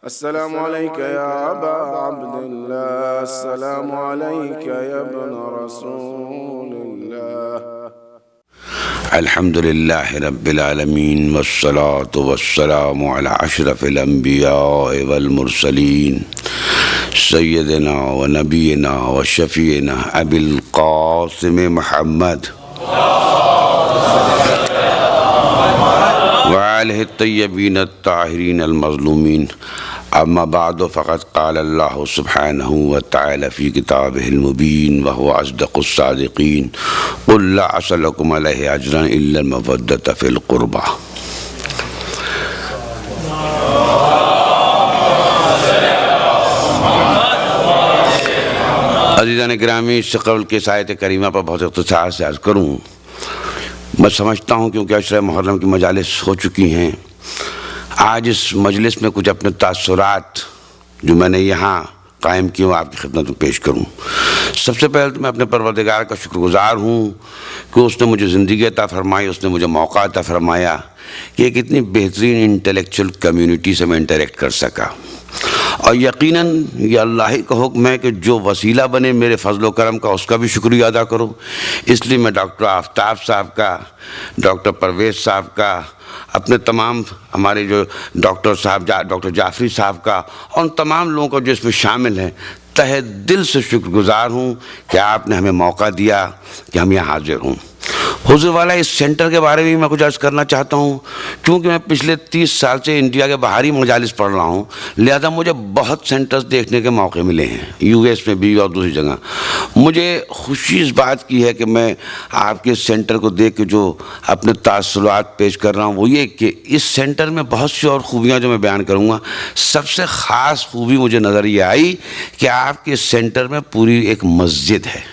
السلام عليك يا أبا عبد الله، السلام عليك يا ابن رسول الله. الحمد لله رب العالمين، والصلاة والسلام على أشرف الأنبياء والمرسلين سيدنا ونبينا وشفينا أبي القاسم محمد وآله الطيبين الطاهرين المظلومين. أما بعد، فقد قال الله سبحانه وتعالى في كتابه المبين وهو أصدق الصادقين: قل لا أسألكم عليه أجرا إلا المودة في القربى. عزیزان گرامی، اس سے قبل کے آیت کریمہ پر بہت اختصار سے عرض کروں. میں سمجھتا ہوں کیونکہ عشرہ محرم کی مجالس ہو چکی ہیں، آج اس مجلس میں کچھ اپنے تاثرات جو میں نے یہاں قائم کیے وہ آپ کی خدمت میں پیش کروں. سب سے پہلے تو میں اپنے پروردگار کا شکر گزار ہوں کہ اس نے مجھے زندگی عطا فرمائی، اس نے مجھے موقع عطا فرمایا کہ ایک اتنی بہترین انٹلیکچوئل کمیونٹی سے میں انٹریکٹ کر سکا. اور یقیناً یہ اللہ ہی کا حکم ہے کہ جو وسیلہ بنے میرے فضل و کرم کا، اس کا بھی شکریہ ادا کرو. اس لیے میں ڈاکٹر آفتاب صاحب کا، ڈاکٹر پرویز صاحب کا، اپنے تمام ہمارے جو ڈاکٹر صاحب ڈاکٹر جعفری صاحب کا، اور ان تمام لوگوں کو جو اس میں شامل ہیں، تہہ دل سے شکر گزار ہوں کہ آپ نے ہمیں موقع دیا کہ ہم یہاں حاضر ہوں. حضور والا اس سینٹر کے بارے میں کچھ عرض کرنا چاہتا ہوں. کیونکہ میں پچھلے 30 سال سے انڈیا کے باہری مجالس پڑھ رہا ہوں، لہذا مجھے بہت سینٹرز دیکھنے کے موقع ملے ہیں، یو ایس میں بھی اور دوسری جگہ. مجھے خوشی اس بات کی ہے کہ میں آپ کے سینٹر کو دیکھ کے جو اپنے تاثرات پیش کر رہا ہوں وہ یہ کہ اس سینٹر میں بہت سی اور خوبیاں جو میں بیان کروں گا. سب سے خاص خوبی مجھے نظر یہ آئی کہ آپ کے سینٹر میں پوری ایک مسجد ہے.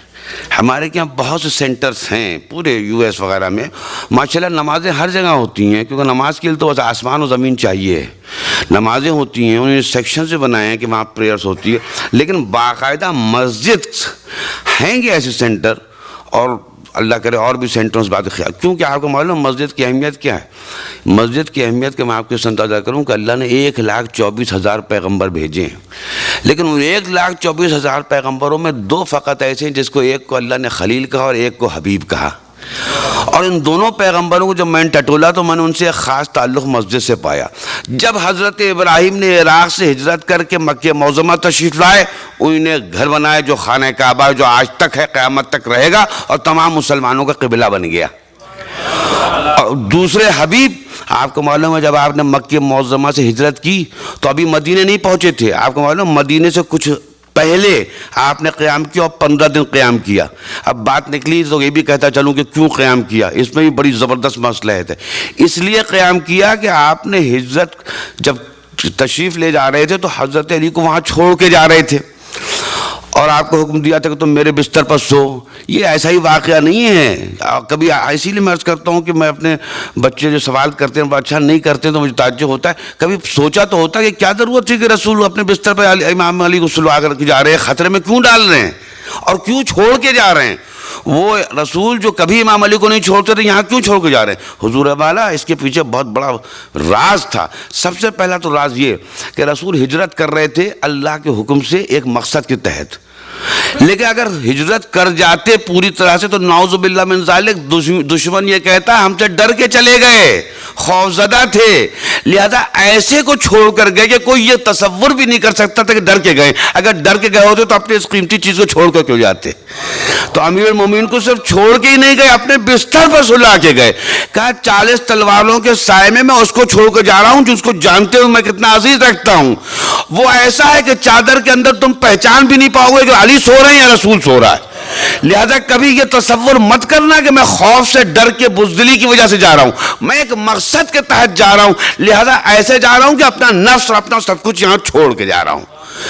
ہمارے یہاں بہت سے سینٹرز ہیں پورے یو ایس وغیرہ میں، ماشاءاللہ نمازیں ہر جگہ ہوتی ہیں، کیونکہ نماز کے لیے تو بس آسمان و زمین چاہیے. نمازیں ہوتی ہیں، انہیں سیکشن سے بنائے ہیں کہ وہاں پریئرز ہوتی ہے، لیکن باقاعدہ مسجد ہیں گے ایسے سینٹر. اور اللہ کرے اور بھی سینٹروں سے بات خیال، کیونکہ آپ کو معلوم مسجد کی اہمیت کیا ہے. مسجد کی اہمیت کہ میں آپ کے ساتھ ادا کروں کہ اللہ نے 1,24,000 پیغمبر بھیجے ہیں، لیکن ان 1,24,000 پیغمبروں میں 2 فقط ایسے ہیں جس کو ایک کو اللہ نے خلیل کہا اور ایک کو حبیب کہا. اور ان دونوں پیغمبروں کو جب میں نے ٹٹولا تو میں نے ان سے ایک خاص تعلق مسجد سے پایا. جب حضرت ابراہیم نے عراق سے ہجرت کر کے مکہ معظمہ تشریف لائے، انہوں نے گھر بنایا جو خانہ کعبہ ہے، جو آج تک ہے، قیامت تک رہے گا اور تمام مسلمانوں کا قبلہ بن گیا. اور دوسرے حبیب، آپ کو معلوم ہے جب آپ نے مکہ معظمہ سے ہجرت کی تو ابھی مدینے نہیں پہنچے تھے. آپ کو معلوم مدینے سے کچھ پہلے آپ نے قیام کیا اور 15 دن قیام کیا. اب بات نکلی تو یہ بھی کہتا چلوں کہ کیوں قیام کیا، اس میں بھی بڑی زبردست مسئلہ ہے. اس لیے قیام کیا کہ آپ نے ہجرت جب تشریف لے جا رہے تھے تو حضرت علی کو وہاں چھوڑ کے جا رہے تھے اور آپ کو حکم دیا تھا کہ تم میرے بستر پر سو. یہ ایسا ہی واقعہ نہیں ہے. کبھی اسی لیے میں عرض کرتا ہوں کہ میں اپنے بچے جو سوال کرتے ہیں وہ اچھا نہیں کرتے ہیں تو مجھے تعجب ہوتا ہے. کبھی سوچا تو ہوتا ہے کہ کیا ضرورت تھی کہ رسول اپنے بستر پر امام علی کو سلوا کر کے جا رہے ہیں، خطرے میں کیوں ڈال رہے ہیں اور کیوں چھوڑ کے جا رہے ہیں. وہ رسول جو کبھی امام علی کو نہیں چھوڑتے تھے، یہاں کیوں چھوڑ کے جا رہے ہیں. حضور والا اس کے پیچھے بہت بڑا راز تھا. سب سے پہلا تو راز یہ کہ رسول ہجرت کر رہے تھے اللہ کے حکم سے ایک مقصد کے تحت، لیکن اگر ہجرت کر جاتے پوری طرح سے تو نعوذ باللہ من ذالک دشمن یہ کہتا ہم سے ڈر کے چلے گئے، خوفزدہ تھے، لہذا ایسے کو چھوڑ کر گئے کہ کوئی یہ تصور بھی نہیں کر سکتا تھا کہ ڈر کے گئے. اگر ڈر کے گئے ہوتے تو اپنے اس قیمتی چیز کو چھوڑ کر کیوں جاتے. تو امیر المومنین کو صرف چھوڑ کے ہی نہیں گئے، اپنے بستر پر سلا کے گئے. کہا 40 تلواروں کے سائے میں اس کو چھوڑ کے جا رہا ہوں جس کو جانتے ہوں میں کتنا عزیز رکھتا ہوں. وہ ایسا ہے کہ چادر کے اندر تم پہچان بھی نہیں پاؤ گے کہ علی سو رہے ہیں یا رسول سو رہا ہے. لہذا کبھی یہ تصور مت کرنا کہ میں خوف سے ڈر کے بزدلی کی وجہ سے جا رہا ہوں، میں ایک مقصد کے تحت جا رہا ہوں. لہذا ایسے جا رہا ہوں کہ اپنا نفس اور اپنا سب کچھ یہاں چھوڑ کے جا رہا ہوں.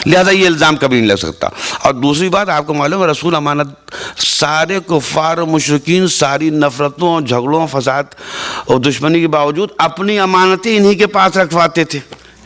لہذا یہ الزام کبھی نہیں لگ سکتا. اور دوسری بات آپ کو معلوم ہے رسول امانت سارے کفار و مشرکین ساری نفرتوں اور جھگڑوں فساد اور دشمنی کے باوجود اپنی امانتیں انہی کے پاس رکھواتے تھے.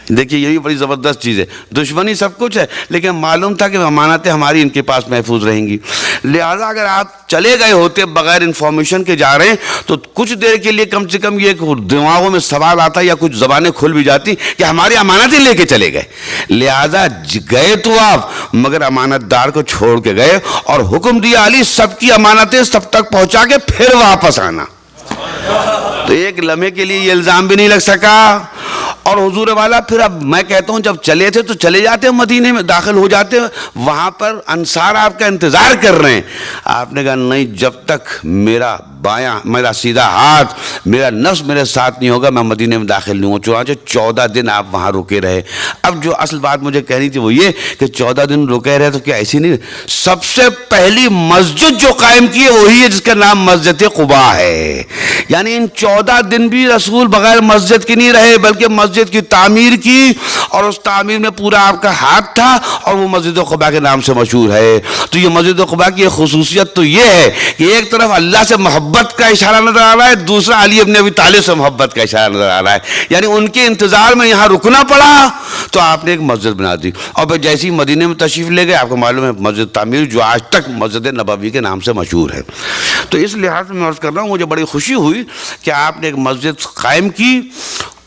دیکھیے یہی بڑی زبردست چیز ہے. دشمنی سب کچھ ہے لیکن معلوم تھا کہ امانتیں ہماری ان کے پاس محفوظ رہیں گی. لہٰذا اگر آپ چلے گئے ہوتے بغیر انفارمیشن کے جا رہے ہیں تو کچھ دیر کے لیے کم سے کم یہ دماغوں میں سوال آتا یا کچھ زبانیں کھل بھی جاتی کہ ہماری امانتیں لے کے چلے گئے. لہٰذا گئے تو آپ مگر امانت دار کو چھوڑ کے گئے اور حکم دیا علی سب کی امانتیں سب تک پہنچا کے پھر واپس آنا. تو ایک لمحے کے لیے یہ الزام بھی نہیں لگ سکا. اور حضور والا پھر اب میں کہتا ہوں جب چلے تھے تو چلے جاتے مدینے میں داخل ہو جاتے, وہاں پر انصار آپ کا انتظار کر رہے ہیں. آپ نے کہا نہیں, جب تک میرا بایاں میرا سیدھا ہاتھ میرا نفس میرے ساتھ نہیں ہوگا میں مدینے میں داخل نہیں ہوں. چنانچہ 14 دن آپ وہاں رکے رہے. اب جو اصل بات مجھے کہنی تھی وہ یہ کہ 14 دن رکے رہے تو کیا ایسی نہیں, سب سے پہلی مسجد جو قائم کی ہے وہی ہے جس کا نام مسجد قباء ہے. یعنی ان 14 دن بھی رسول بغیر مسجد کی نہیں رہے بلکہ مسجد کی تعمیر کی, اور اس تعمیر میں پورا آپ کا ہاتھ تھا اور وہ مسجد قباء کے نام سے مشہور ہے. تو یہ مسجد قباء کی خصوصیت تو یہ ہے کہ ایک طرف اللہ سے محبت کا اشارہ نظر آ رہا ہے, دوسرا علی ابن ابی طالب سے محبت کا اشارہ نظر آ رہا ہے. یعنی ان کے انتظار میں یہاں رکنا پڑا تو آپ نے ایک مسجد بنا دی. اور پھر جیسے ہی مدینے میں تشریف لے گئے آپ کو معلوم ہے مسجد تعمیر جو آج تک مسجد نبوی کے نام سے مشہور ہے. تو اس لحاظ سے میں عرض کر رہا ہوں مجھے بڑی خوشی ہوئی کہ آپ نے ایک مسجد قائم کی,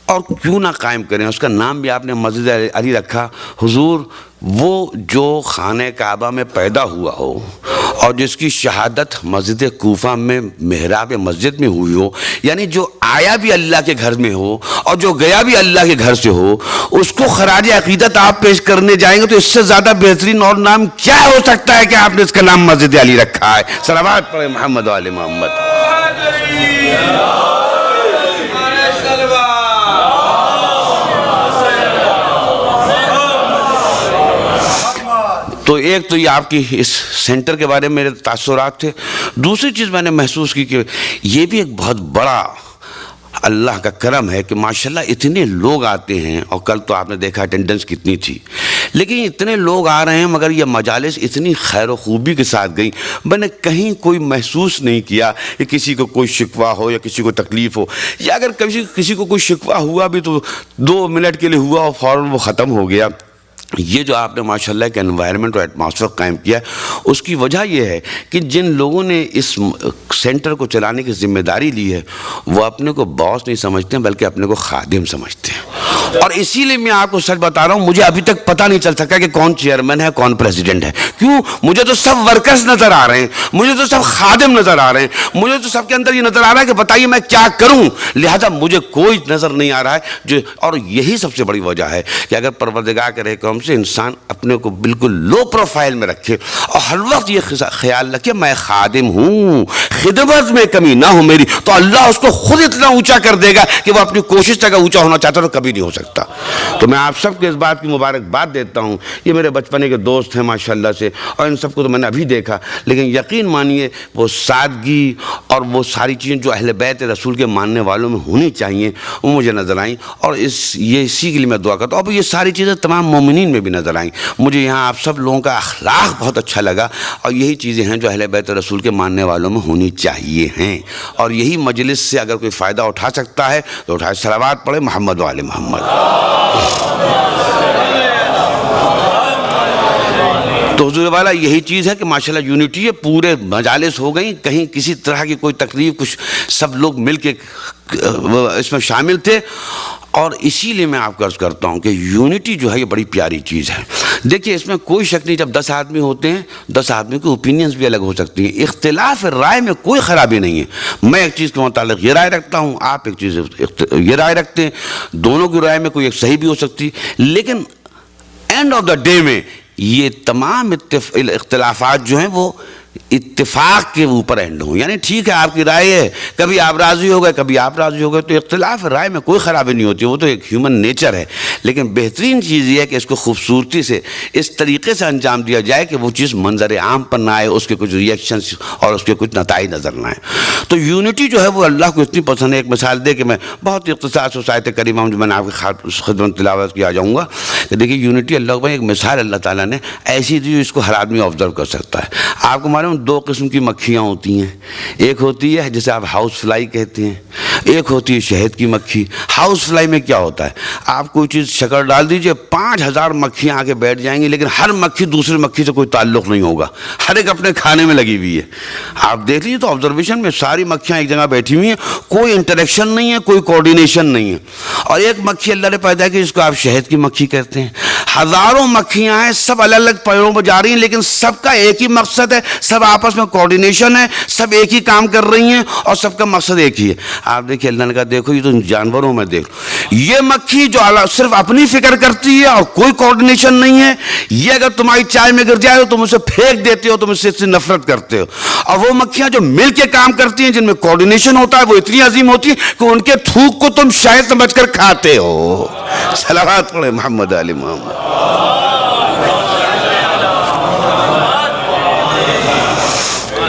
اور کیوں نہ قائم کریں, اس کا نام بھی آپ نے مسجد علی رکھا. حضور وہ جو خانہ کعبہ میں پیدا ہوا ہو اور جس کی شہادت مسجد کوفہ میں محراب مسجد میں ہوئی ہو, یعنی جو آیا بھی اللہ کے گھر میں ہو اور جو گیا بھی اللہ کے گھر سے ہو, اس کو خراج عقیدت آپ پیش کرنے جائیں گے تو اس سے زیادہ بہترین اور نام کیا ہو سکتا ہے کہ آپ نے اس کا نام مسجد علی رکھا ہے. صلوات پڑھیں محمد و آل محمد. تو ایک تو یہ آپ کی اس سینٹر کے بارے میں میرے تاثرات تھے. دوسری چیز میں نے محسوس کی کہ یہ بھی ایک بہت بڑا اللہ کا کرم ہے کہ ماشاءاللہ اتنے لوگ آتے ہیں, اور کل تو آپ نے دیکھا اٹینڈنس کتنی تھی, لیکن اتنے لوگ آ رہے ہیں مگر یہ مجالس اتنی خیر و خوبی کے ساتھ گئیں. میں نے کہیں کوئی محسوس نہیں کیا کہ کسی کو کوئی شکوہ ہو یا کسی کو تکلیف ہو, یا اگر کسی کو کوئی شکوہ ہوا بھی تو 2 منٹ کے لیے ہوا اور فوراً وہ ختم ہو گیا. یہ جو آپ نے ماشاءاللہ ایک انوائرمنٹ اور ایٹماسفیئر قائم کیا ہے اس کی وجہ یہ ہے کہ جن لوگوں نے اس سینٹر کو چلانے کی ذمہ داری لی ہے وہ اپنے کو باس نہیں سمجھتے ہیں بلکہ اپنے کو خادم سمجھتے ہیں. اور اسی لیے میں آپ کو سچ بتا رہا ہوں مجھے ابھی تک پتہ نہیں چل سکا کہ کون چیئرمین ہے کون پریزیڈنٹ ہے. کیوں؟ مجھے تو سب ورکرز نظر آ رہے ہیں, مجھے تو سب خادم نظر آ رہے ہیں, مجھے تو سب کے اندر یہ نظر آ رہا ہے کہ بتائیے میں کیا کروں. لہذا مجھے کوئی نظر نہیں آ رہا ہے اور یہی سب سے بڑی وجہ ہے کہ اگر پروردگار کرے قوم سے انسان اپنے کو بالکل لو پروفائل میں رکھے اور ہر وقت یہ خیال رکھے میں خادم ہوں, خدمت میں کمی نہ ہو میری, تو اللہ اس کو خود اتنا اونچا کر دے گا کہ وہ اپنی کوشش تک اونچا ہونا چاہتا تو کبھی نہیں ہو سکتا. تو میں آپ سب کو اس بات کی مبارکباد دیتا ہوں. یہ میرے بچپنے کے دوست ہیں ماشاءاللہ سے, اور ان سب کو تو میں نے ابھی دیکھا, لیکن یقین مانیے وہ سادگی اور وہ ساری چیزیں جو اہل بیت رسول کے ماننے والوں میں ہونی چاہیے وہ مجھے نظر آئیں, اور اسی کے لیے میں دعا کرتا ہوں. اب یہ ساری چیزیں تمام مومنین میں بھی نظر آئیں. مجھے یہاں آپ سب لوگوں کا اخلاق بہت اچھا لگا, اور یہی چیزیں ہیں جو اہل بیت رسول کے ماننے والوں میں ہونی چاہیے ہیں, اور یہی مجلس سے اگر کوئی فائدہ اٹھا سکتا ہے تو اٹھائے. صلوات پڑھے محمد و آل محمد. تو حضور والا یہی چیز ہے کہ ماشاءاللہ یونٹی ہے, پورے مجالس ہو گئیں, کہیں کسی طرح کی کوئی تکلیف, کچھ سب لوگ مل کے اس میں شامل تھے. اور اسی لیے میں آپ کو عرض کرتا ہوں کہ یونٹی جو ہے یہ بڑی پیاری چیز ہے. دیکھیے اس میں کوئی شک نہیں, جب 10 آدمی ہوتے ہیں 10 آدمی کے اوپینینز بھی الگ ہو سکتی ہیں, اختلاف رائے میں کوئی خرابی نہیں ہے. میں ایک چیز کے متعلق یہ رائے رکھتا ہوں, آپ ایک چیز یہ رائے رکھتے ہیں, دونوں کی رائے میں کوئی ایک صحیح بھی ہو سکتی, لیکن اینڈ آف دا ڈے میں یہ تمام اختلافات جو ہیں وہ اتفاق کے اوپر اینڈ ہوں. یعنی ٹھیک ہے آپ کی رائے ہے, کبھی آپ راضی ہو گئے کبھی آپ راضی ہو گئے, تو اختلاف رائے میں کوئی خرابی نہیں ہوتی, وہ تو ایک ہیومن نیچر ہے. لیکن بہترین چیز یہ ہے کہ اس کو خوبصورتی سے اس طریقے سے انجام دیا جائے کہ وہ چیز منظر عام پر نہ آئے, اس کے کچھ ریئیکشنز اور اس کے کچھ نتائج نظر نہ آئیں. تو یونٹی جو ہے وہ اللہ کو اتنی پسند ہے. ایک مثال دے کہ میں بہت اختصار سے آیت کریمہ جو میں نے آپ کی خدمت تلاوت کیا جاؤں گا کہ دیکھیے یونٹی اللہ کو ایک مثال اللہ تعالیٰ نے ایسی دی جو اس کو ہر آدمی آبزرو کر سکتا ہے. آپ کو معلوم 2 قسم کی مکھیاں ہوتی ہیں, ایک ہوتی ہے جسے آپ ہاؤس فلائی کہتے ہیں, ایک ہوتی ہے شہد کی مکھی. ہاؤس فلائی میں کیا ہوتا ہے, آپ کوئی چیز شکر ڈال دیجئے 5000 مکھیاں آ کے بیٹھ جائیں گی, لیکن ہر مکھی دوسری مکھی سے کوئی تعلق نہیں ہوگا, ہر ایک اپنے کھانے میں لگی ہوئی ہے. آپ دیکھ لیجیے تو آبزرویشن میں ساری مکھیاں ایک جگہ بیٹھی ہوئی ہیں, کوئی انٹریکشن نہیں ہے, کوئی کوارڈینیشن نہیں ہے. اور ایک مکھی اللہ نے پیدا کی جس کو آپ شہد کی مکھی کہتے ہیں. ہزاروں مکھیاں ہیں, سب الگ الگ پیڑوں پر جا رہی ہیں, لیکن سب کا ایک ہی مقصد ہے, سب آپس میں کوارڈینیشن ہے, سب ایک ہی کام کر رہی ہیں اور سب کا مقصد ایک ہی ہے. آپ دیکھیے اللہ نے کہا دیکھو یہ تو جانوروں میں دیکھ, یہ مکھی جو صرف اپنی فکر کرتی ہے اور کوئی کوارڈینیشن نہیں ہے, یہ اگر تمہاری چائے میں گر جائے تو تم اسے پھینک دیتے ہو, تم اس سے نفرت کرتے ہو. اور وہ مکھیاں جو مل کے کام کرتی ہیں, جن میں کوارڈینیشن ہوتا ہے, وہ اتنی عظیم ہوتی ہے کہ ان کے تھوک کو تم شاید سمجھ کر کھاتے ہو. صلوات پڑھیں محمد علی محمد.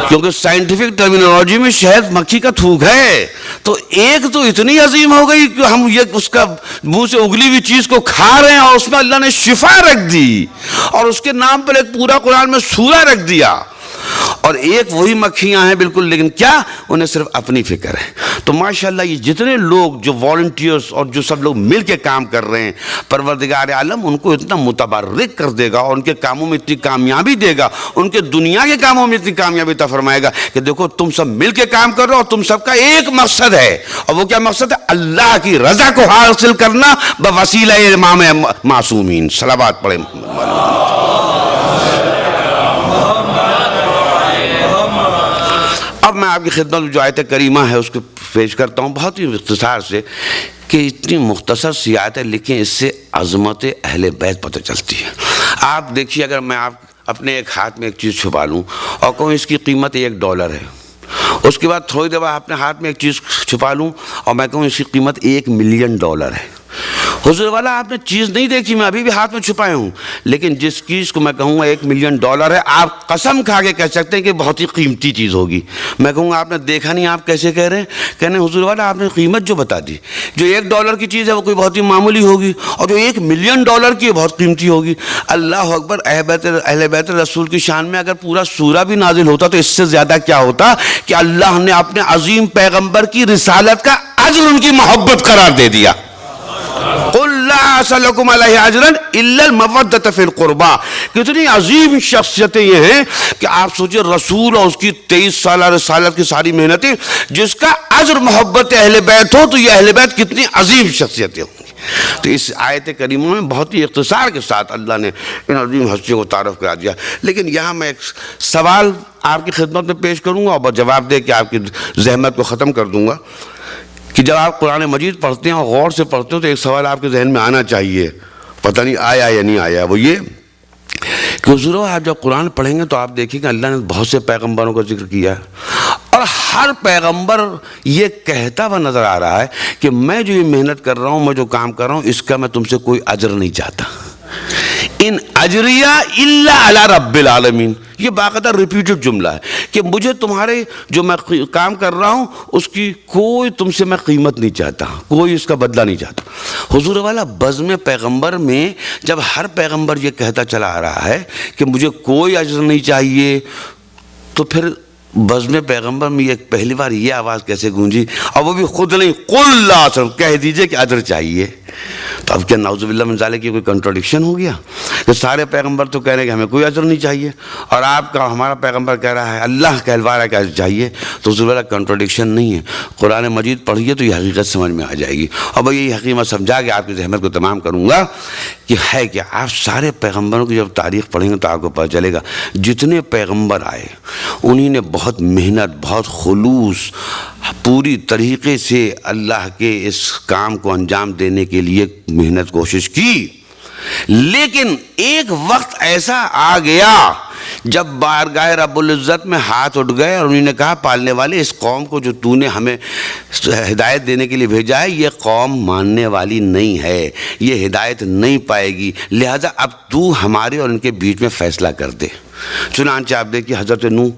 کیونکہ سائنٹیفک ٹرمینالوجی میں شہد مکھی کا تھوک ہے, تو ایک تو اتنی عظیم ہو گئی کہ ہم یہ اس کا منہ سے اگلی ہوئی چیز کو کھا رہے ہیں, اور اس میں اللہ نے شفا رکھ دی, اور اس کے نام پر ایک پورا قرآن میں سورہ رکھ دیا. اور ایک وہی مکھیاں ہیں بالکل, لیکن کیا انہیں صرف اپنی فکر ہے. تو ماشاءاللہ یہ جتنے لوگ جو والنٹیئرز اور جو سب لوگ مل کے کام کر رہے ہیں, پروردگار عالم ان کو اتنا متبرک کر دے گا, اور ان کے کاموں میں اتنی کامیابی دے گا, ان کے دنیا کے کاموں میں اتنی کامیابی عطا فرمائے گا کہ دیکھو تم سب مل کے کام کر رہے ہو, اور تم سب کا ایک مقصد ہے. اور وہ کیا مقصد ہے؟ اللہ کی رضا کو حاصل کرنا بوسیلہ امام معصومین. صلوات پڑھیں. اب میں آپ کی خدمت میں جو آیت کریمہ ہے اس کو پیش کرتا ہوں بہت ہی اختصار سے, کہ اتنی مختصر سی آیتیں لکھیں, اس سے عظمت اہل بیت پتہ چلتی ہے. آپ دیکھیے, اگر میں آپ اپنے ایک ہاتھ میں ایک چیز چھپا لوں اور کہوں اس کی قیمت $1 ہے, اس کے بعد تھوڑی دیر بعد اپنے ہاتھ میں ایک چیز چھپا لوں اور میں کہوں اس کی قیمت $1,000,000 ہے. حضور والا آپ نے چیز نہیں دیکھی, میں ابھی بھی ہاتھ میں چھپائے ہوں, لیکن جس چیز کو میں کہوں گا $1,000,000 ہے, آپ قسم کھا کے کہہ سکتے ہیں کہ بہت ہی قیمتی چیز ہوگی. میں کہوں گا آپ نے دیکھا نہیں, آپ کیسے کہہ رہے ہیں؟ کہنے حضور والا آپ نے قیمت جو بتا دی, جو $1 کی چیز ہے وہ کوئی بہت ہی معمولی ہوگی, اور جو $1,000,000 کی ہے بہت قیمتی ہوگی. اللہ اکبر. اہل بیت رسول کی شان میں اگر پورا سورہ بھی نازل ہوتا تو اس سے زیادہ کیا ہوتا کہ اللہ نے اپنے عظیم پیغمبر کی رسالت کا اجر ان کی محبت قرار دے دیا. قُلْ لَا أَسْأَلُكُمْ عَلَيْهِ أَجْرًا إِلَّا الْمَوَدَّةَ فِي الْقُرْبَى. کتنی عظیم شخصیتیں یہ ہیں کہ آپ سوچیں رسول اور اس کی 23 سالہ رسالت کی ساری محنتیں, جس کا اجر محبت اہل بیت ہو, تو یہ اہل بیت کتنی عظیم شخصیتیں ہوں گی. تو اس آیت کریمہ میں بہت ہی اختصار کے ساتھ اللہ نے ان عظیم ہستیوں کو تعارف کرا دیا. لیکن یہاں میں ایک سوال آپ کی خدمت میں پیش کروں گا اور جواب دے کے آپ کی زحمت کو ختم کر دوں گا, کہ جب آپ قرآن مجید پڑھتے ہیں اور غور سے پڑھتے ہیں تو ایک سوال آپ کے ذہن میں آنا چاہیے, پتہ نہیں آیا یا نہیں آیا. وہ یہ کہ حضور آپ جب قرآن پڑھیں گے تو آپ دیکھیں کہ اللہ نے بہت سے پیغمبروں کا ذکر کیا ہے, اور ہر پیغمبر یہ کہتا ہوا نظر آ رہا ہے کہ میں جو یہ محنت کر رہا ہوں, میں جو کام کر رہا ہوں, اس کا میں تم سے کوئی اجر نہیں چاہتا. ان اجریہ الا علی رب العالمین. یہ باقاعدہ ریپیٹڈ جملہ ہے کہ مجھے تمہارے جو میں کام کر رہا ہوں اس کی کوئی تم سے میں قیمت نہیں چاہتا, کوئی اس کا بدلہ نہیں چاہتا. حضور والا بزم پیغمبر میں جب ہر پیغمبر یہ کہتا چلا آ رہا ہے کہ مجھے کوئی اجر نہیں چاہیے, تو پھر بزم پیغمبر میں یہ پہلی بار یہ آواز کیسے گونجی, اور وہ بھی خود نہیں, قل لا کہہ دیجئے کہ اجر چاہیے. تو اب کیا نعوذ باللہ من ذالک کی کوئی کنٹراڈکشن ہو گیا کہ سارے پیغمبر تو کہہ رہے ہیں کہ ہمیں کوئی اجر نہیں چاہیے, اور آپ کا ہمارا پیغمبر کہہ رہا ہے اللہ کہلوا رہا ہے کہ اجر چاہیے. تو حضور والا کنٹراڈکشن نہیں ہے. قرآن مجید پڑھیے تو یہ حقیقت سمجھ میں آ جائے گی. اور میں یہی حقیقت سمجھا کے آپ کی زحمت کو تمام کروں گا کہ ہے کہ آپ سارے پیغمبروں کی جب تاریخ پڑھیں گے تو آپ کو پتہ چلے گا جتنے پیغمبر آئے انہی نے بہت محنت, بہت خلوص, پوری طریقے سے اللہ کے اس کام کو انجام دینے کے لیے محنت کوشش کی. لیکن ایک وقت ایسا آ گیا جب بارگاہ رب العزت میں ہاتھ اٹھ گئے اور انہوں نے کہا پالنے والے اس قوم کو جو تو نے ہمیں ہدایت دینے کے لیے بھیجا ہے یہ قوم ماننے والی نہیں ہے, یہ ہدایت نہیں پائے گی, لہذا اب تو ہمارے اور ان کے بیچ میں فیصلہ کر دے. چنانچہ آپ دیکھیے حضرت نوح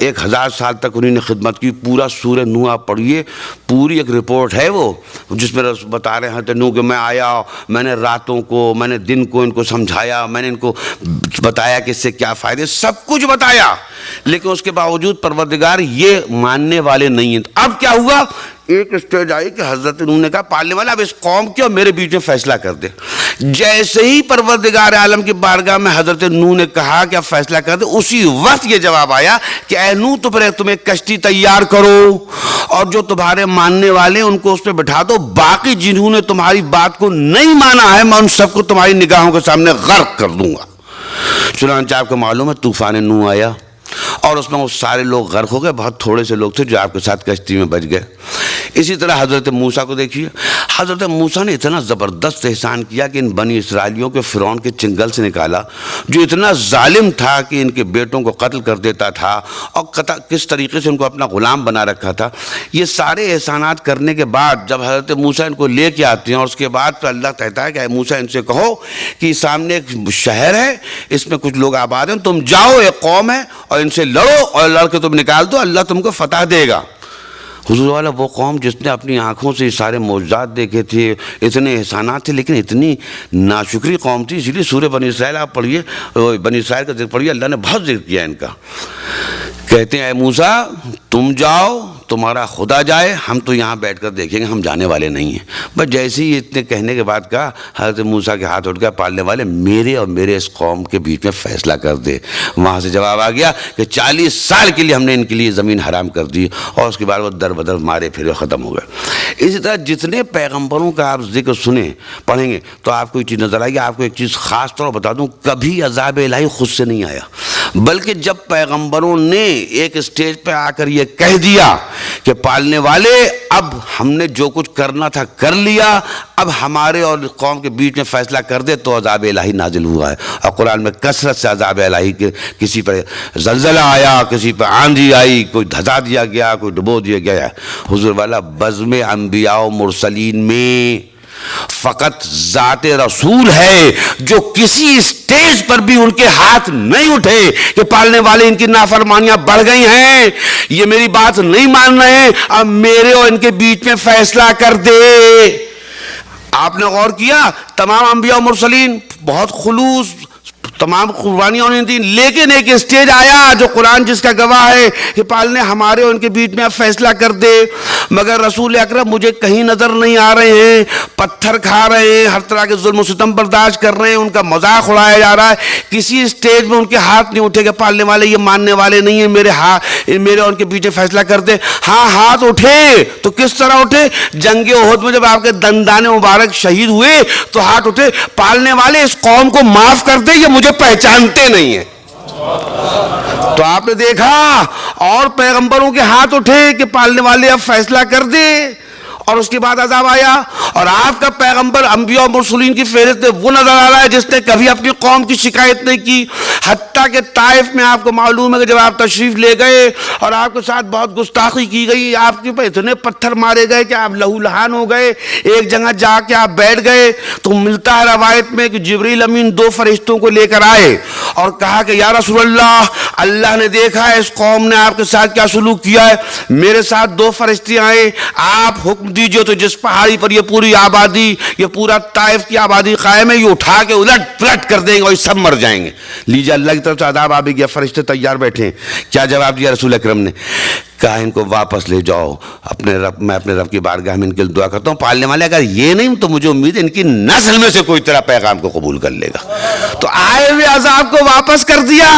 1000 سال تک انہوں نے خدمت کی. پورا سورہ نوح آپ پڑھیے, پوری ایک رپورٹ ہے وہ جس میں بتا رہے ہیں نوح کہ میں آیا, میں نے راتوں کو, میں نے دن کو ان کو سمجھایا, میں نے ان کو بتایا کہ اس سے کیا فائدے, سب کچھ بتایا, لیکن اس کے باوجود پروردگار یہ ماننے والے نہیں ہیں. اب کیا ہوا, ایک اسٹیج آئی کہ حضرت نوح نے کہا پالنے والا اب اس قوم کی اور میرے بیچ میں فیصلہ کر دے. جیسے ہی پروردگار عالم کی بارگاہ میں حضرت نوح نے کہا کہ اب فیصلہ کر دے, اسی وقت یہ جواب آیا کہ اے نوح تو پھر تم ایک کشتی تیار کرو اور جو تمہارے ماننے والے ان کو اس پہ بٹھا دو, باقی جنہوں نے تمہاری بات کو نہیں مانا ہے میں ان سب کو تمہاری نگاہوں کے سامنے غرق کر دوں گا. چنانچہ آپ کو معلوم ہے طوفان نوح آیا اور اس میں وہ سارے لوگ غرق ہو گئے, بہت تھوڑے سے لوگ تھے جو آپ کے ساتھ کشتی میں بچ گئے. اسی طرح حضرت موسیٰ کو دیکھیے, حضرت موسیٰ نے اتنا زبردست احسان کیا کہ ان بنی اسرائیلیوں کے فرعون کے چنگل سے نکالا, جو اتنا ظالم تھا کہ ان کے بیٹوں کو قتل کر دیتا تھا اور کس طریقے سے ان کو اپنا غلام بنا رکھا تھا. یہ سارے احسانات کرنے کے بعد جب حضرت موسیٰ ان کو لے کے آتے ہیں اور اس کے بعد پھر اللہ کہتا ہے کہ اے موسیٰ ان سے کہو کہ سامنے ایک شہر ہے, اس میں کچھ لوگ آباد ہیں, تم جاؤ ایک قوم ہے اور ان سے لڑو اور لڑ کے تم نکال دو, اللہ تم کو فتح دے گا. حضور والا وہ قوم جس نے اپنی آنکھوں سے سارے معجزات دیکھے تھے, اتنے احسانات تھے, لیکن اتنی ناشکری قوم تھی. اسی لیے سورہ بنی اسرائیل آپ پڑھیے, بنی اسرائیل کا ذکر پڑھیے, اللہ نے بہت ذکر کیا ان کا. کہتے ہیں اے موسیٰ تم جاؤ, تمہارا خدا جائے, ہم تو یہاں بیٹھ کر دیکھیں گے, ہم جانے والے نہیں ہیں. بس جیسے ہی اتنے کہنے کے بعد کہا, حضرت موسیٰ کے ہاتھ اٹھ گیا, پالنے والے میرے اور میرے اس قوم کے بیچ میں فیصلہ کر دے. وہاں سے جواب آ گیا کہ 40 سال کے لیے ہم نے ان کے لیے زمین حرام کر دی, اور اس کے بعد وہ در بدر مارے پھرے ختم ہو گئے. اسی طرح جتنے پیغمبروں کا آپ ذکر سنیں پڑھیں گے تو آپ کو ایک چیز نظر آئے گی. آپ کو ایک چیز خاص طور بتا دوں, کبھی عذاب الہی خود سے نہیں آیا, بلکہ جب پیغمبروں نے ایک اسٹیج پہ آ کر یہ کہہ دیا کہ پالنے والے اب ہم نے جو کچھ کرنا تھا کر لیا, اب ہمارے اور قوم کے بیچ میں فیصلہ کر دے, تو عذاب الہی نازل ہوا ہے. اور قرآن میں کثرت سے عذاب الہی کے, کسی پر زلزلہ آیا, کسی پر آندھی آئی, کوئی دھسا دیا گیا, کوئی ڈبو دیا گیا. حضور والا بزم انبیاء و مرسلین میں فقط ذات رسول ہے جو کسی اسٹیج پر بھی ان کے ہاتھ نہیں اٹھے کہ پالنے والے ان کی نافرمانیاں بڑھ گئی ہیں, یہ میری بات نہیں مان رہے ہیں, اب میرے اور ان کے بیچ میں فیصلہ کر دے. آپ نے غور کیا, تمام انبیاء و مرسلین بہت خلوص, تمام قربانیاں انہیں دیں, لیکن ایک اسٹیج آیا جو قرآن جس کا گواہ ہے کہ پالنے ہمارے اور ان کے بیچ میں اب فیصلہ کر دے. مگر رسول اکرم مجھے کہیں نظر نہیں آ رہے ہیں, پتھر کھا رہے ہیں, ہر طرح کے ظلم و ستم برداشت کر رہے ہیں, ان کا مذاق اڑایا جا رہا ہے, کسی اسٹیج میں ان کے ہاتھ نہیں اٹھے کہ پالنے والے یہ ماننے والے نہیں ہیں, میرے اور ان کے بیچ میں فیصلہ کر دے. ہاں ہاتھ اٹھے, تو کس طرح اٹھے؟ جنگ احد میں جب آپ کے دندان مبارک شہید ہوئے تو ہاتھ اٹھے, پالنے والے اس قوم کو معاف کر دے, یہ مجھے پہچانتے نہیں ہیں. تو آپ نے دیکھا اور پیغمبروں کے ہاتھ اٹھے کہ پالنے والے اب فیصلہ کر دے, اور اس کے بعد عذاب آیا. اور آپ کا پیغمبر انبیاء و مرسلین کی فہرست میں وہ نظر آ رہا ہے جس نے کبھی اپنی قوم کی شکایت نہیں کی. حتیٰ کہ طائف میں آپ کو معلوم ہے کہ جب آپ تشریف لے گئے اور آپ کے ساتھ بہت گستاخی کی گئی, آپ کے اوپر اتنے پتھر مارے گئے کہ آپ لہو لہان ہو گئے, ایک جگہ جا کے آپ بیٹھ گئے, تو ملتا ہے روایت میں کہ جبریل امین 2 فرشتوں کو لے کر آئے اور کہا کہ یا رسول اللہ, اللہ نے دیکھا ہے اس قوم نے آپ کے ساتھ کیا سلوک کیا ہے, میرے ساتھ 2 فرشتے آئے, آپ حکم دیجئے تو جس پہاڑی پر یہ پوری آبادی, یہ پورا طائف کی آبادی قائم ہے, یہ اٹھا کے الٹ پلٹ کر دیں گے اور یہ سب مر جائیں گے. لیجیے اللہ کی طرف سے عذاب آ بھی گیا, فرشتے تیار بیٹھے ہیں. کیا جواب دیا رسول اکرم نے؟ کہا ان کو واپس لے جاؤ اپنے رب, میں اپنے رب کی بارگاہ میں ان کے لیے دعا کرتا ہوں. پالنے والے اگر یہ نہیں تو مجھے امید ہے ان کی نسل میں سے کوئی طرح پیغام کو قبول کر لے گا. تو آئے ہوئے عذاب کو واپس کر دیا.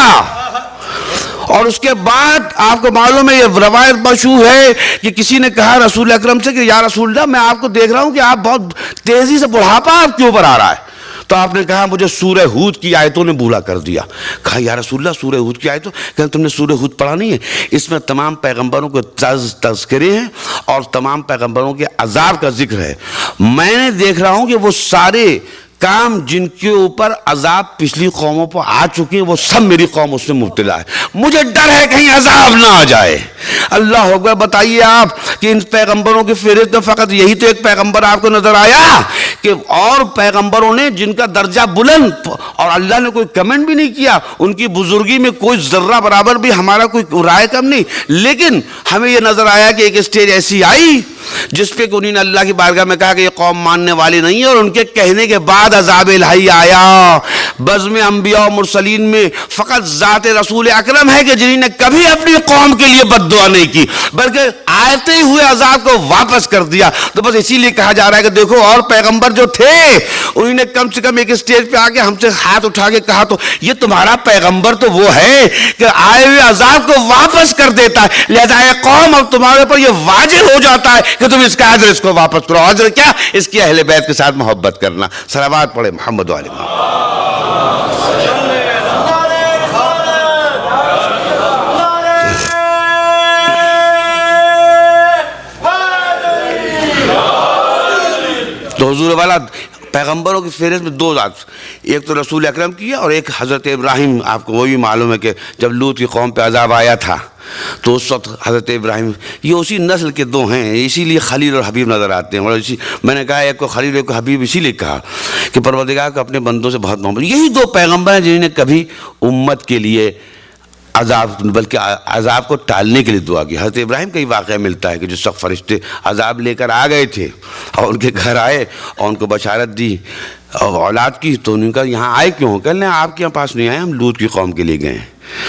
اور اس کے بعد آپ کو معلوم ہے یہ روایت مشہور ہے کہ کسی نے کہا رسول اکرم سے کہ یا رسول اللہ, میں آپ کو دیکھ رہا ہوں کہ آپ بہت تیزی سے بڑھاپا آپ کے اوپر آ رہا ہے. تو آپ نے کہا مجھے سورہ ہود کی آیتوں نے بھولا کر دیا. کہا یا رسول اللہ سورہ ہود کی آیتوں, کہ تم نے سورہ ہود پڑھا نہیں ہے؟ اس میں تمام پیغمبروں کے تذکرے ہیں اور تمام پیغمبروں کے عذاب کا ذکر ہے. میں نے دیکھ رہا ہوں کہ وہ سارے کام جن کے اوپر عذاب پچھلی قوموں پر آ چکے ہیں وہ سب میری قوم اس میں مبتلا ہے. مجھے ڈر ہے کہیں عذاب نہ آ جائے. اللہ اکبر. بتائیے آپ کہ ان پیغمبروں کی فہرست میں فقط یہی تو ایک پیغمبر آپ کو نظر آیا کہ اور پیغمبروں نے جن کا درجہ بلند, اور اللہ نے کوئی کمنٹ بھی نہیں کیا, ان کی بزرگی میں کوئی ذرہ برابر بھی ہمارا کوئی رائے کم نہیں, لیکن ہمیں یہ نظر آیا کہ ایک اسٹیج ایسی آئی جس پہ کہ انہوں نے اللہ کی بارگاہ میں کہا کہ یہ قوم ماننے والی نہیں ہے, اور ان کے کہنے کے بعد عذاب الہی آیا. بزم انبیاء و مرسلین میں فقط ذات رسول اکرم ہے کہ جنہوں نے کبھی اپنی قوم کے لیے بد دعا نہیں کی بلکہ آتے ہوئے عذاب کو واپس کر دیا. تو بس اسی لیے کہا جا رہا ہے کہ دیکھو اور پیغمبر جو تھے انہوں نے کم سے کم ایک اسٹیج پہ آ کے ہم سے ہاتھ اٹھا کے کہا تو یہ تمہارا پیغمبر تو وہ ہے کہ آئے ہوئے عذاب کو واپس کر دیتا ہے. لہذا اے قوم اب تمہارے پر یہ واجب ہو جاتا ہے کہ تم اس کا عذر اس کو واپس کرو. عذر کیا؟ اس کی اہل بیت کے ساتھ محبت کرنا. صلوات پڑھے محمد و آل محمد. تو حضور والا پیغمبروں کی فہرست میں دو ذات، ایک تو رسول اکرم کی ہے اور ایک حضرت ابراہیم. آپ کو وہ بھی معلوم ہے کہ جب لوط کی قوم پہ عذاب آیا تھا تو اس وقت حضرت ابراہیم یہ اسی نسل کے دو ہیں، اسی لیے خلیل اور حبیب نظر آتے ہیں. اور اسی میں نے کہا ایک کو خلیل ایک کو حبیب اسی لیے کہا کہ پروردگار کو اپنے بندوں سے بہت محبت. یہی دو پیغمبر ہیں جنہوں نے کبھی امت کے لیے عذاب بلکہ عذاب کو ٹالنے کے لیے دعا کی. حضرت ابراہیم کا ہی واقعہ ملتا ہے کہ جس وقت فرشتے عذاب لے کر آ گئے تھے اور ان کے گھر آئے اور ان کو بشارت دی اور اولاد کی تو ان کا یہاں آئے کیوں؟ کہنے آپ کے پاس نہیں آئے، ہم لوط کی قوم کے لیے گئے ہیں،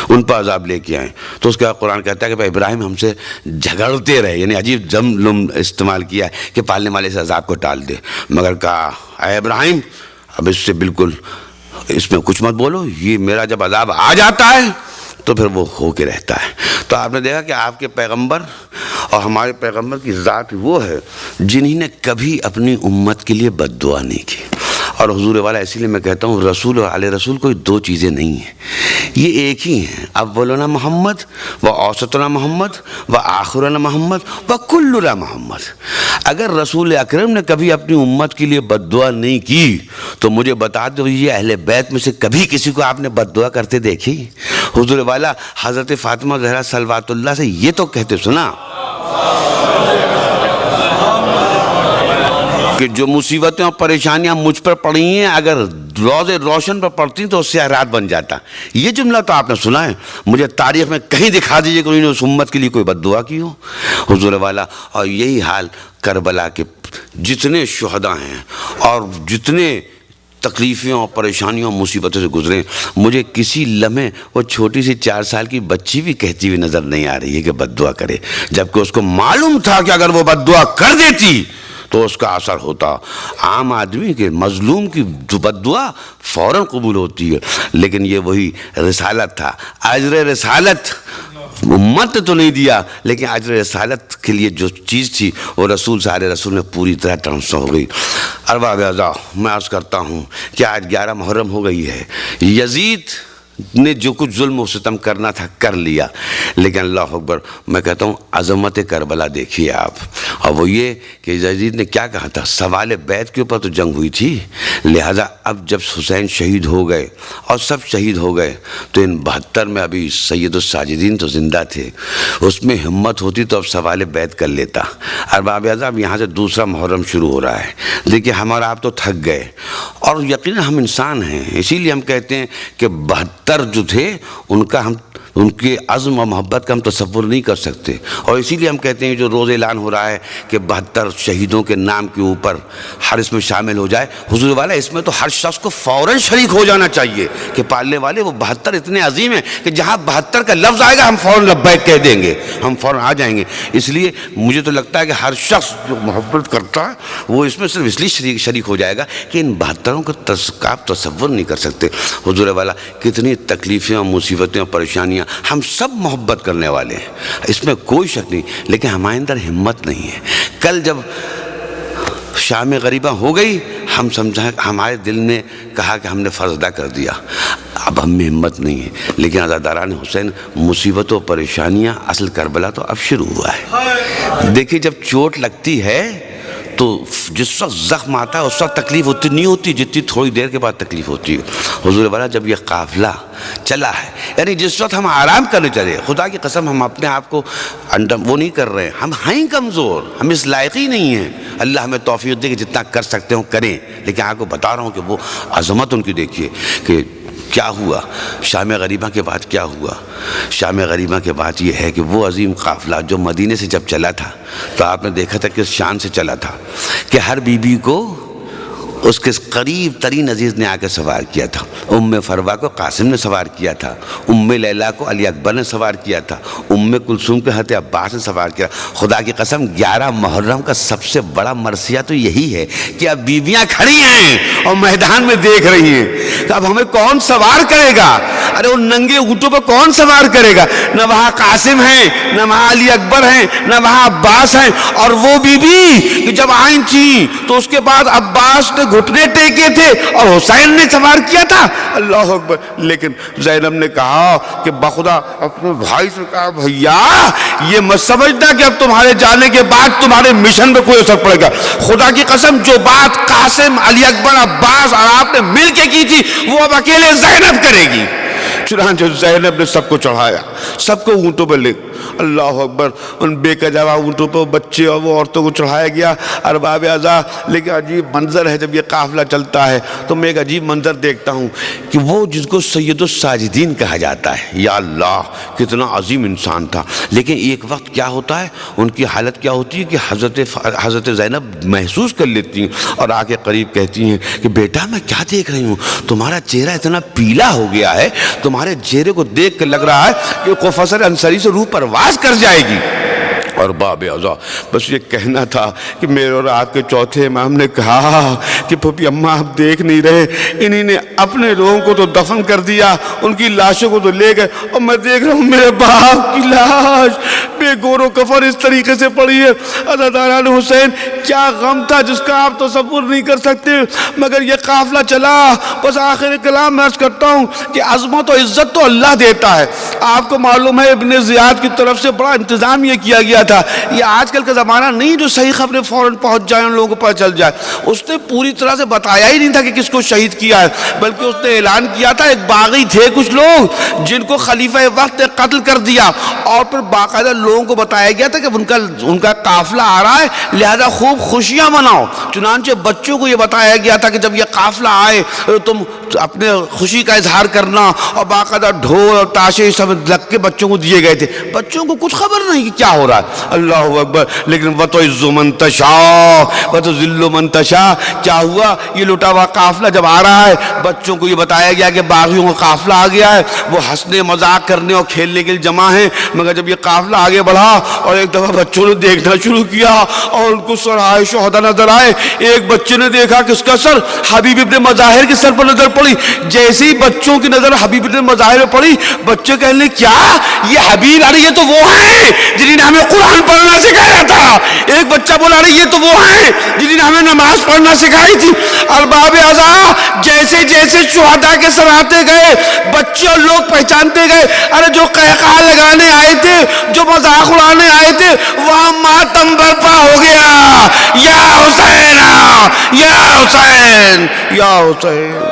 ان پر عذاب لے کے آئے. تو اس کا قرآن کہتا ہے کہ بھائی ابراہیم ہم سے جھگڑتے رہے، یعنی عجیب جم لم استعمال کیا ہے کہ پالنے والے سے عذاب کو ٹال دے. مگر کہا اے ابراہیم اب اس سے بالکل اس میں کچھ مت بولو، یہ میرا جب عذاب آ جاتا ہے تو پھر وہ ہو کے رہتا ہے. تو آپ نے دیکھا کہ آپ کے پیغمبر اور ہمارے پیغمبر کی ذات وہ ہے جنہوں نے کبھی اپنی امت کے لیے بد دعا نہیں کی. اور حضور والا اسی لیے میں کہتا ہوں رسول اور آل رسول کوئی دو چیزیں نہیں ہیں، یہ ایک ہی ہیں. اولنا محمد و اوسطنا محمد و آخرنا محمد و کلنا محمد. اگر رسول اکرم نے کبھی اپنی امت کے لیے بد دعا نہیں کی تو مجھے بتا دو یہ اہل بیت میں سے کبھی کسی کو آپ نے بد دعا کرتے دیکھی؟ حضور والا حضرت فاطمہ زہرا صلوات اللہ سے یہ تو کہتے سنا کہ جو مصیبتیں اور پریشانیاں مجھ پر پڑی ہیں اگر روز روشن پر پڑتی تو اس سے رات بن جاتا. یہ جملہ تو آپ نے سنا ہے، مجھے تاریخ میں کہیں دکھا دیجئے کہ انہوں نے اس امت کے لیے کوئی بد دعا کی ہو حضور والا. اور یہی حال کربلا کے جتنے شہداء ہیں اور جتنے تکلیفیں اور پریشانیوں اور مصیبتوں سے گزرے، مجھے کسی لمحے وہ چھوٹی سی 4 سال کی بچی بھی کہتی ہوئی نظر نہیں آ رہی ہے کہ بد دعا کرے، جبکہ اس کو معلوم تھا کہ اگر وہ بد دعا کر دیتی تو اس کا اثر ہوتا. عام آدمی کے مظلوم کی بد دعا فوراً قبول ہوتی ہے، لیکن یہ وہی رسالت تھا. اجر رسالت امت تو نہیں دیا لیکن اجر رسالت کے لیے جو چیز تھی وہ رسول سارے رسول میں پوری طرح ٹرانسفر ہو گئی. ارباب اعضاء میں عرض کرتا ہوں کہ آج 11 محرم ہو گئی ہے. یزید نے جو کچھ ظلم و ستم کرنا تھا کر لیا، لیکن اللہ اکبر میں کہتا ہوں عظمت کربلا دیکھیے آپ. اور وہ یہ کہ یزید نے کیا کہا تھا، سوال بیت کے اوپر تو جنگ ہوئی تھی، لہذا اب جب حسین شہید ہو گئے اور سب شہید ہو گئے تو ان 72 میں ابھی سید الساجدین تو زندہ تھے، اس میں ہمت ہوتی تو اب سوال بیت کر لیتا. ارباب اعضاء یہاں سے دوسرا محرم شروع ہو رہا ہے. دیکھیے ہمارا آپ تو تھک گئے اور یقیناً ہم انسان ہیں، اسی لیے ہم کہتے ہیں کہ 72 جو تھے ان کے عزم و محبت کا ہم تصور نہیں کر سکتے. اور اسی لیے ہم کہتے ہیں جو روز اعلان ہو رہا ہے کہ 72 شہیدوں کے نام کے اوپر ہر اس میں شامل ہو جائے. حضور والا اس میں تو ہر شخص کو فوراً شریک ہو جانا چاہیے کہ پالنے والے وہ 72 اتنے عظیم ہیں کہ جہاں 72 کا لفظ آئے گا ہم فوراً لبیک کہہ دیں گے، ہم فوراً آ جائیں گے. اس لیے مجھے تو لگتا ہے کہ ہر شخص جو محبت کرتا ہے وہ اس میں صرف اس لیے شریک ہو جائے گا کہ ان 72 کا آپ تصور نہیں کر سکتے. حضور والا کتنی تکلیفیں اور مصیبتیں اور پریشانیاں، ہم سب محبت کرنے والے ہیں، اس میں کوئی شک نہیں، لیکن ہمارے اندر ہمت نہیں ہے. کل جب شام غریبہ ہو گئی ہم سمجھا، ہمارے دل نے کہا کہ ہم نے فرض ادا کر دیا، اب ہم میں ہمت نہیں ہے. لیکن عزاداران حسین مصیبتوں پریشانیاں اصل کربلا تو اب شروع ہوا ہے. دیکھیے جب چوٹ لگتی ہے تو جس وقت زخم آتا ہے اس وقت تکلیف اتنی نہیں ہوتی جتنی تھوڑی دیر کے بعد تکلیف ہوتی ہے. حضور والا جب یہ قافلہ چلا ہے، یعنی جس وقت ہم آرام کرنے چلے، خدا کی قسم ہم اپنے آپ کو وہ نہیں کر رہے ہیں، ہم ہیں کمزور، ہم اس لائق ہی نہیں ہیں. اللہ ہمیں توفیق دے کہ جتنا کر سکتے ہوں کریں. لیکن آپ کو بتا رہا ہوں کہ وہ عظمت ان کی دیکھیے کہ کیا ہوا شام غریبہ کے بعد. کیا ہوا شام غریبہ کے بعد یہ ہے کہ وہ عظیم قافلہ جو مدینے سے جب چلا تھا تو آپ نے دیکھا تھا کہ شان سے چلا تھا کہ ہر بی بی کو اس کے قریب ترین عزیز نے آ کے سوار کیا تھا. ام فروا کو قاسم نے سوار کیا تھا, ام لیلا کو علی اکبر نے سوار کیا تھا, ام کلثوم کے حضرت عباس نے سوار کیا. خدا کی قسم 11 محرم کا سب سے بڑا مرثیہ تو یہی ہے کہ اب بیویاں کھڑی ہیں اور میدان میں دیکھ رہی ہیں کہ اب ہمیں کون سوار کرے گا. ارے ان ننگے اونٹوں پہ کون سوار کرے گا؟ نہ وہاں قاسم ہیں, نہ وہاں علی اکبر ہیں, نہ وہاں عباس ہیں. اور وہ بیوی کہ جب آئی تھی تو اس کے بعد عباس نے گھٹنے ٹیکے تھے اور حسین نے سوار کیا تھا. اللہ اکبر. لیکن زینب نے کہا کہ بخدا اپنے بھائی سے کہا بھیا یہ مت سمجھنا کہ اب تمہارے جانے کے بعد تمہارے مشن پہ کوئی اثر پڑے گا. خدا کی قسم جو بات قاسم, علی اکبر, عباس اور آپ نے مل کے کی تھی وہ اب اکیلے زینب کرے گی. چنانچہ زینب نے سب کو چڑھایا, سب کو اونٹوں پہ لے, اللہ اکبر, ان بے کجاوا اونٹوں پہ بچے اور وہ عورتوں کو چڑھایا گیا. ارباب اعضاء, لیکن عجیب منظر ہے جب یہ قافلہ چلتا ہے تو میں ایک عجیب منظر دیکھتا ہوں کہ وہ جس کو سید الساجدین کہا جاتا ہے, یا اللہ کتنا عظیم انسان تھا. لیکن ایک وقت کیا ہوتا ہے, ان کی حالت کیا ہوتی ہے کہ حضرت زینب محسوس کر لیتی ہیں اور آ کے قریب کہتی ہیں کہ بیٹا میں کیا دیکھ رہی ہوں, تمہارا چہرہ اتنا پیلا ہو گیا ہے, تمہارے چہرے کو دیکھ کر لگ رہا ہے کہ قفصر انصری سے روح پرواز کر جائے گی. اور باب اعضاء بس یہ کہنا تھا کہ میرے اور آپ کے چوتھے امام نے کہا کہ پھوپھی اماں آپ دیکھ نہیں رہے, انہی نے اپنے لوگوں کو تو دفن کر دیا, ان کی لاشوں کو تو لے گئے, اور میں دیکھ رہا ہوں میرے باپ کی لاش بے گور و کفن اس طریقے سے پڑی ہے. عزاداران حسین کیا غم تھا جس کا آپ تصور نہیں کر سکتے. مگر یہ قافلہ چلا. بس آخر کلام میں عرض کرتا ہوں کہ عظمت و عزت تو اللہ دیتا ہے. آپ کو معلوم ہے ابن زیاد کی طرف سے بڑا انتظام یہ کیا گیا تھا. یہ آج کل کا زمانہ نہیں جو صحیح خبریں فوراً پہنچ جائیں ان لوگوں کو پتہ چل جائے. اس نے پوری طرح سے بتایا ہی نہیں تھا کہ کس کو شہید کیا ہے, بلکہ اس نے اعلان کیا تھا ایک باغی تھے کچھ لوگ جن کو خلیفہ وقت نے قتل کر دیا, اور پھر باقاعدہ لوگوں کو بتایا گیا تھا کہ ان کا قافلہ آ رہا ہے لہذا خوب خوشیاں مناؤ. چنانچہ بچوں کو یہ بتایا گیا تھا کہ جب یہ قافلہ آئے تم اپنے خوشی کا اظہار کرنا, اور باقاعدہ ڈھول اور تاشے سب لگ کے بچوں کو دیے گئے تھے. بچوں کو کچھ خبر نہیں کہ کیا ہو رہا ہے. اللہ اکبر. لیکن وَتُعِزُّ مَن تَشَاءُ وَتُذِلُّ مَن تَشَاءُ. کیا ہوا, یہ لٹا ہوا قافلہ جب آ رہا ہے بچوں کو یہ بتایا گیا کہ باغیوں کا قافلہ آ گیا ہے. وہ ہنسنے مذاق کرنے اور کھیلنے کے لیے جمع ہیں. مگر جب یہ قافلہ آگے بڑھا اور ایک دفعہ بچوں نے دیکھنا شروع کیا اور ان کو سرائے شہداء نظر آئے. ایک بچے نے دیکھا کہ اس کا سر حبیب ابن مظاہر کے سر پر نظر پڑی. جیسے ہی بچوں کی نظر حبیب ابن مظاہر پر پڑی, بچے کہنے کیا یہ حبیب, ارے یہ تو وہ ہیں جنہیں نے ہمیں قرآن پڑھنا سکھایا تھا. ایک بچہ بولا ارے یہ تو وہ ہیں جنہیں نے ہمیں نماز پڑھنا سکھائی تھی. ارباب اعضاء جیسے جیسے شہداء کے سر آتے گئے بچے اور لوگ پہچانتے گئے. ارے جو قہقہ لگانے آئے تھے, جو مذاق اڑانے آئے تھے, وہاں ماتم برپا ہو گیا. یا حسین یا حسین یا حسین.